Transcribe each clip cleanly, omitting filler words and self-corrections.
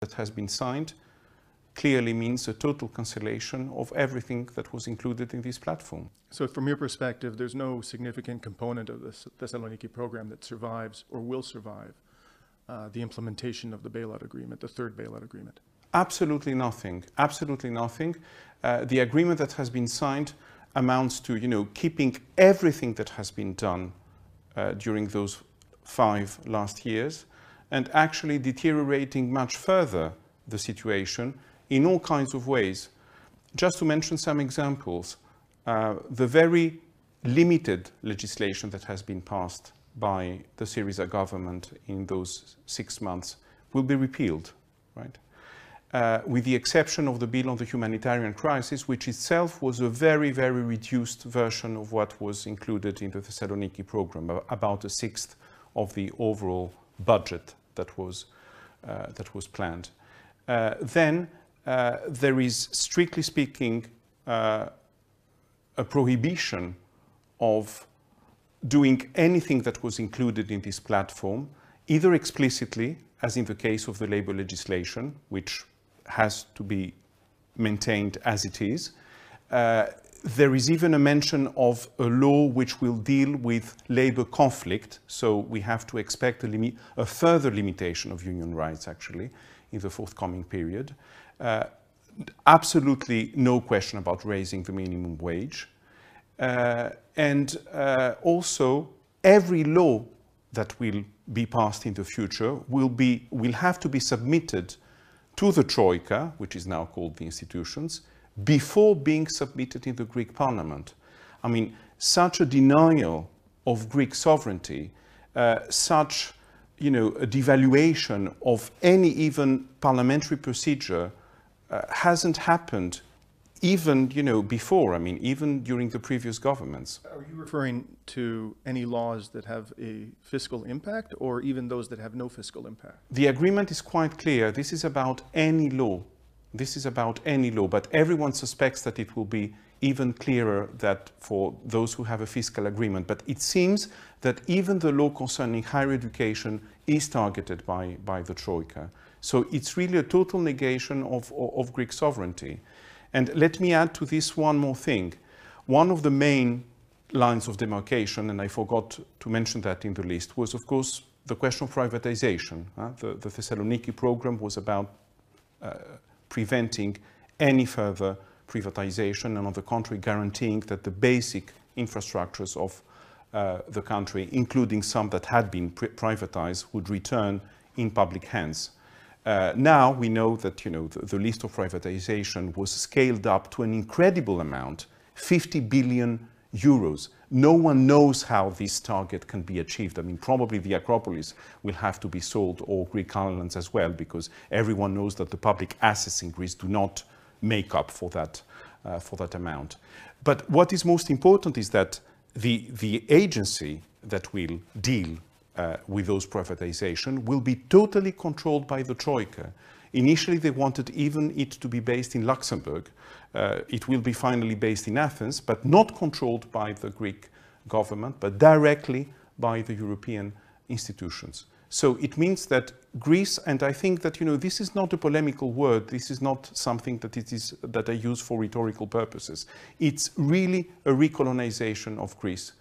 that has been signed clearly means a total cancellation of everything that was included in this platform. So from your perspective, there's no significant component of this Thessaloniki program that survives or will survive the implementation of the bailout agreement, the third bailout agreement? Absolutely nothing. Absolutely nothing. The agreement that has been signed amounts to, keeping everything that has been done during those 5 last years and actually deteriorating much further the situation in all kinds of ways. Just to mention some examples, the very limited legislation that has been passed by the Syriza government in those 6 months will be repealed, right? With the exception of the bill on the humanitarian crisis, which itself was a very, very reduced version of what was included in the Thessaloniki program, about 1/6 of the overall budget that was planned. Then there is, strictly speaking, a prohibition of doing anything that was included in this platform, either explicitly, as in the case of the labor legislation, which has to be maintained as it is. There is even a mention of a law which will deal with labor conflict, so we have to expect a further limitation of union rights, actually, in the forthcoming period. Absolutely no question about raising the minimum wage. And also, every law that will be passed in the future will have to be submitted to the Troika, which is now called the institutions, before being submitted in the Greek parliament. I mean, such a denial of Greek sovereignty, such, a devaluation of any even parliamentary procedure hasn't happened even, before, even during the previous governments. Are you referring to any laws that have a fiscal impact or even those that have no fiscal impact? The agreement is quite clear. This is about any law. This is about any law, but everyone suspects that it will be even clearer that for those who have a fiscal agreement. But it seems that even the law concerning higher education is targeted by the Troika. So it's really a total negation of Greek sovereignty. And let me add to this one more thing. One of the main lines of demarcation, and I forgot to mention that in the list, was of course the question of privatization. The Thessaloniki program was about preventing any further privatization and on the contrary guaranteeing that the basic infrastructures of the country, including some that had been privatized, would return in public hands. Now we know that the list of privatization was scaled up to an incredible amount, 50 billion euros. No one knows how this target can be achieved. Probably the Acropolis will have to be sold, or Greek islands as well, because everyone knows that the public assets in Greece do not make up for that amount. But what is most important is that the agency that will deal with those privatization will be totally controlled by the Troika. Initially, they wanted even it to be based in Luxembourg. It will be finally based in Athens, but not controlled by the Greek government, but directly by the European institutions. So it means that Greece, and I think that this is not a polemical word, this is not something that I use for rhetorical purposes. It's really a recolonization of Greece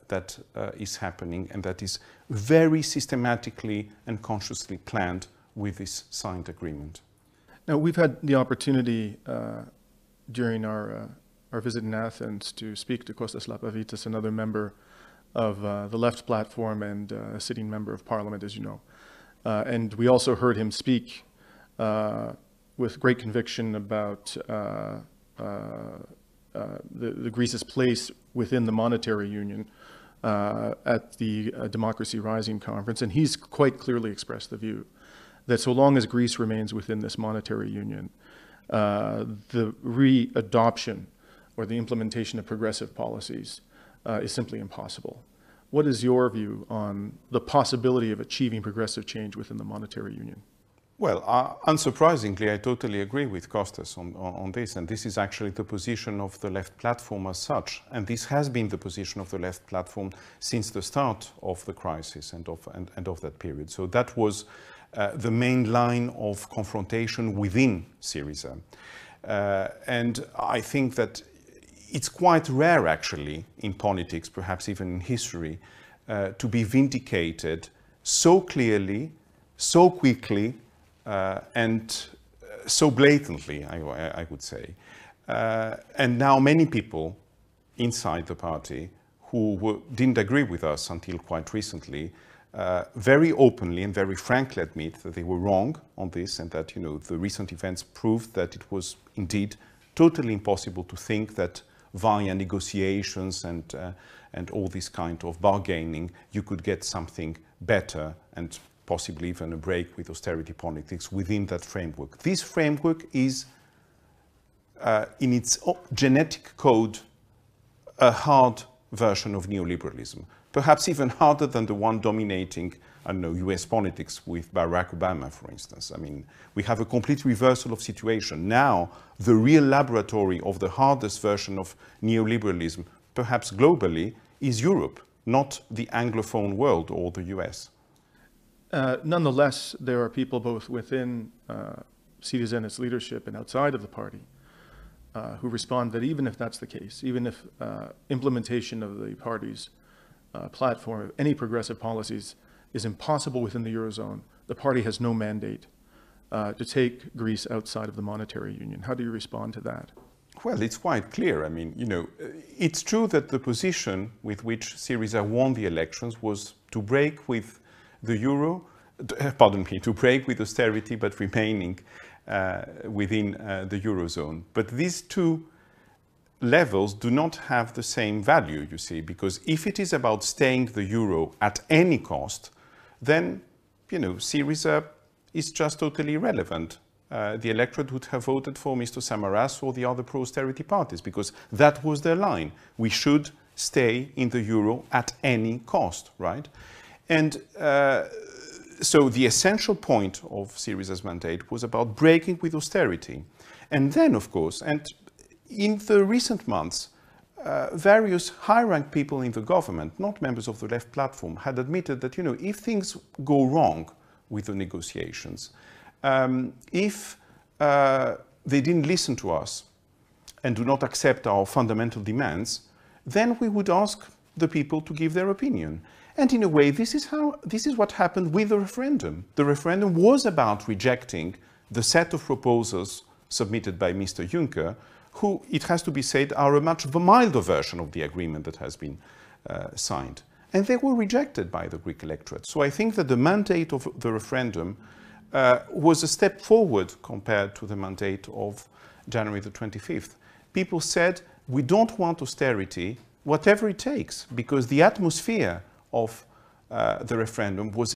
that is happening, and that is very systematically and consciously planned with this signed agreement. Now, we've had the opportunity during our visit in Athens to speak to Kostas Lapavitas, another member of the Left platform and a sitting member of parliament, as you know. And we also heard him speak with great conviction about the Greece's place within the monetary union at the Democracy Rising conference. And he's quite clearly expressed the view that so long as Greece remains within this monetary union, the re-adoption or the implementation of progressive policies is simply impossible. What is your view on the possibility of achieving progressive change within the monetary union? Well, unsurprisingly, I totally agree with Kostas on this, and this is actually the position of the Left platform as such, and this has been the position of the Left platform since the start of the crisis and of that period. So that was the main line of confrontation within Syriza. And I think that it's quite rare, actually, in politics, perhaps even in history, to be vindicated so clearly, so quickly, and so blatantly, I would say. And now many people inside the party who didn't agree with us until quite recently, very openly and very frankly admit that they were wrong on this, and that, you know, the recent events proved that it was indeed totally impossible to think that via negotiations and all this kind of bargaining you could get something better and possibly even a break with austerity politics within that framework. This framework is in its genetic code a hard version of neoliberalism, perhaps even harder than the one dominating, I don't know, US politics with Barack Obama, for instance. I mean, we have a complete reversal of situation. Now, the real laboratory of the hardest version of neoliberalism, perhaps globally, is Europe, not the Anglophone world or the US. Nonetheless, there are people both within Syriza and its leadership and outside of the party who respond that even if that's the case, even if implementation of the party's platform, any progressive policies, is impossible within the Eurozone, the party has no mandate to take Greece outside of the monetary union. How do you respond to that? Well, it's quite clear. I mean, you know, it's true that the position with which Syriza won the elections was to break with the euro, pardon me, to break with austerity, but remaining within the Eurozone. But these two levels do not have the same value, you see, because if it is about staying the euro at any cost, then, you know, Syriza is just totally irrelevant. The electorate would have voted for Mr. Samaras or the other pro-austerity parties, because that was their line. We should stay in the euro at any cost, right? And so the essential point of Syriza's mandate was about breaking with austerity. And then, of course, and in the recent months, various high-ranked people in the government, not members of the left platform, had admitted that, you know, if things go wrong with the negotiations, if they didn't listen to us and do not accept our fundamental demands, then we would ask the people to give their opinion. And in a way, this is what happened with the referendum. The referendum was about rejecting the set of proposals submitted by Mr. Juncker, who, it has to be said, are a much milder version of the agreement that has been signed. And they were rejected by the Greek electorate. So I think that the mandate of the referendum was a step forward compared to the mandate of January the 25th. People said, we don't want austerity, whatever it takes, because the atmosphere of the referendum was